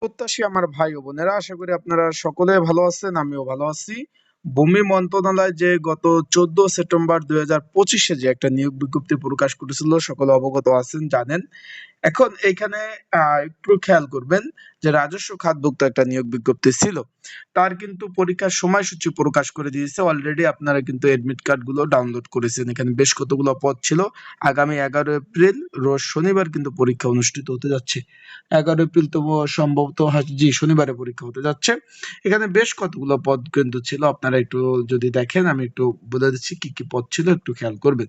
প্রত্যাশী আমার ভাই ও বোনেরা, আশা করি আপনারা সকলে ভালো আছেন, আমিও ভালো আছি। ভূমি মন্ত্রণালয় যে গত 14 সেপ্টেম্বর 2025 যে একটা নিয়োগ বিজ্ঞপ্তি প্রকাশ করেছিল, সকলে অবগত আছেন, জানেন। এখন এইখানে একটু খেয়াল করবেন যে রাজস্ব খাতভুক্ত একটা নিয়োগ বিজ্ঞপ্তি ছিল, তার কিন্তু পরীক্ষার সময়সূচি প্রকাশ করে দিয়েছে অলরেডি। আপনারা কিন্তু এডমিট কার্ড গুলো ডাউনলোড করেছেন। এখানে বেশ কতগুলো পদ ছিল। আগামী 11 এপ্রিল রোজ শনিবার কিন্তু পরীক্ষা অনুষ্ঠিত হতে যাচ্ছে। 11 এপ্রিল তো সম্ভবত জি শনিবারে পরীক্ষা হতে যাচ্ছে। এখানে বেশ কতগুলো পদ কিন্তু ছিল, আপনারা একটু যদি দেখেন, আমি একটু বলে দিচ্ছি কি কি পদ ছিল, একটু খেয়াল করবেন।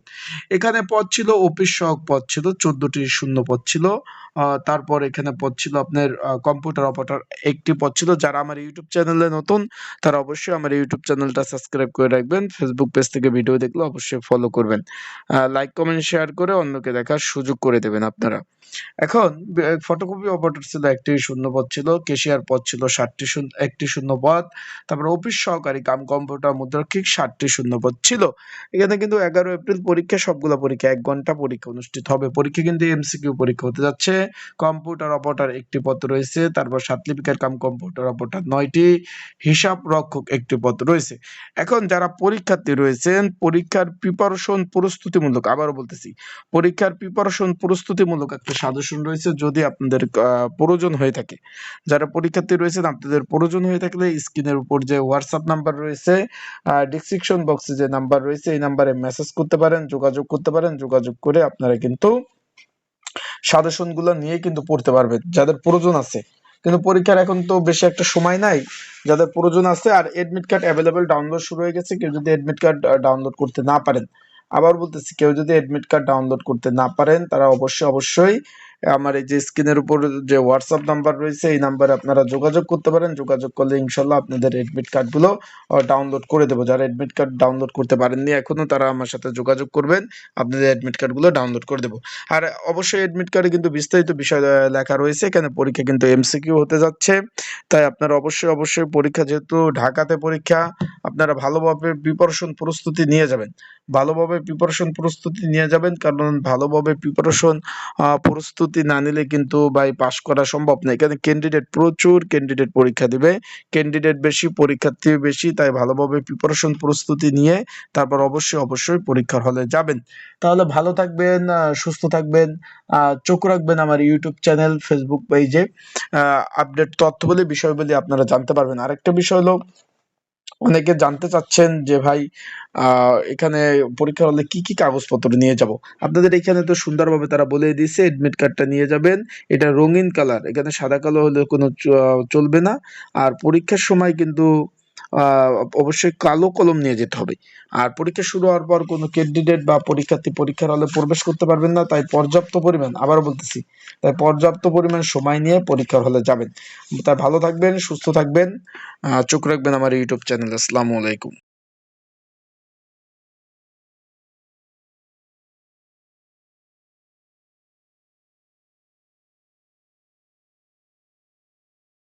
এখানে পদ ছিল অফিস সহক পদ ছিল, 14টি শূন্য পদ ছিল। তারপর এখানে পদ ছিল আপনার কম্পিউটার অপারেটর একটি পদ ছিল। যারা আমার ইউটিউব চ্যানেলে নতুন, তারা অবশ্যই আমার ইউটিউব চ্যানেলটা সাবস্ক্রাইব করে রাখবেন। ফেসবুক পেজ থেকে ভিডিও দেখলে অবশ্যই ফলো করবেন। লাইক কমেন্ট শেয়ার করে অন্যকে দেখার সুযোগ করে দেবেন আপনারা। এখন ফটোকপি অপারেটর ছিল একটি শূন্য পদ ছিল, কেশিয়ার পদ ছিল একটি শূন্য পদ। তারপর অফিস সহকারী কাম কম্পিউটার মুদ্রাক্ষিক 60টি শূন্য পদ ছিল। এখানে কিন্তু 11 এপ্রিল পরীক্ষা, সবগুলো পরীক্ষা 1 ঘন্টা পরীক্ষা অনুষ্ঠিত হবে। পরীক্ষা কিন্তু এমসিকিউ পরীক্ষা হতে যাচ্ছে। কম্পিউটার অপারেটর একটি পদ রয়েছে, তারপর সাতলিপিকার কাম কম্পিউটার অপারেটর 9টি, হিসাব রক্ষক একটি পদ রয়েছে। এখন যারা পরীক্ষার্থী রয়েছেন, পরীক্ষার প্রিপারেশন প্রস্তুতিমূলক, আবারও বলতেছি, পরীক্ষার প্রিপারেশন প্রস্তুতিমূলক একটা সাজেশন রয়েছে, যদি আপনাদের প্রয়োজন হয়ে থাকে। যারা পরীক্ষার্থী রয়েছেন, আপনাদের প্রয়োজন হয়ে থাকলে স্ক্রিনের উপর যে হোয়াটসঅ্যাপ নাম্বার রয়েছে, ডেসক্রিপশন বক্সে যে নাম্বার রয়েছে, এই নাম্বারে মেসেজ করতে পারেন, যোগাযোগ করতে পারেন। যোগাযোগ করে আপনারা কিন্তু সাজেশন গুলো নিয়ে কিন্তু পড়তে পারবেন যাদের প্রয়োজন আছে। কিন্তু পরীক্ষার এখন তো বেশি একটা সময় নাই, যাদের প্রয়োজন আছে। আর এডমিট কার্ড অ্যাভেলেবেল ডাউনলোড শুরু হয়ে গেছে। কেউ যদি এডমিট কার্ড ডাউনলোড করতে না পারেন, আবার বলতেছি, কেউ যদি এডমিট কার্ড ডাউনলোড করতে না পারেন, তারা অবশ্যই আমার এই যে স্ক্রিনের উপর যে হোয়াটসঅ্যাপ নাম্বার রয়েছে, এই নাম্বারে আপনারা যোগাযোগ করতে পারেন। যোগাযোগ করলে ইনশাল্লাহ আপনাদের এডমিট কার্ডগুলো ডাউনলোড করে দেবো। যারা এডমিট কার্ড ডাউনলোড করতে পারেননি এখনো, তারা আমার সাথে যোগাযোগ করবেন, আপনাদের এডমিট কার্ডগুলো ডাউনলোড করে দেবো। আর অবশ্যই এডমিট কার্ডে কিন্তু বিস্তারিত বিষয় লেখা রয়েছে। এখানে পরীক্ষা কিন্তু এমসিকিউ হতে যাচ্ছে, তাই আপনারা অবশ্যই পরীক্ষা, যেহেতু ঢাকাতে পরীক্ষা, আপনারা ভালোভাবে প্রিপারেশন প্রস্তুতি নিয়ে যাবেন। কারণ ভালোভাবে প্রিপারেশন প্রস্তুতি না নিলে কিন্তু ভাই পাস করা সম্ভব না। এখানে প্রচুর ক্যান্ডিডেট পরীক্ষা দিবে, ক্যান্ডিডেট বেশি, পরীক্ষার্থী বেশি, তাই ভালোভাবে প্রিপারেশন প্রস্তুতি নিয়ে তারপর অবশ্যই পরীক্ষার হলে যাবেন। তাহলে ভালো থাকবেন, সুস্থ থাকবেন। চোখ রাখবেন আমার ইউটিউব চ্যানেল, ফেসবুক পেজে। আপডেট তথ্যবলী, বিষয়বলী আপনারা জানতে পারবেন। আরেকটা বিষয় হলো, অনেকে জানতে চাচ্ছেন যে ভাই এখানে পরীক্ষার হলে কি কি কাগজপত্র নিয়ে যাব। আপনাদের এখানে তো সুন্দরভাবে তারা বলে দিয়েছে, এডমিট কার্ডটা নিয়ে যাবেন, এটা রঙিন কালার, এখানে সাদা কালো হলে কোনো চলবে না। আর পরীক্ষার সময় কিন্তু আহ অবশ্যই কালো কলম নিয়ে যেতে হবে। আর পরীক্ষা শুরু হওয়ার পর কোনো ক্যান্ডিডেট বা পরীক্ষার্থী পরীক্ষার হলে প্রবেশ করতে পারবেন না। তাই পর্যাপ্ত পরিমাণ সময় নিয়ে পরীক্ষার হলে যাবেন। তাই ভালো থাকবেন, সুস্থ থাকবেন, চোখ রাখবেন আমার ইউটিউব চ্যানেল। আসসালামু আলাইকুম।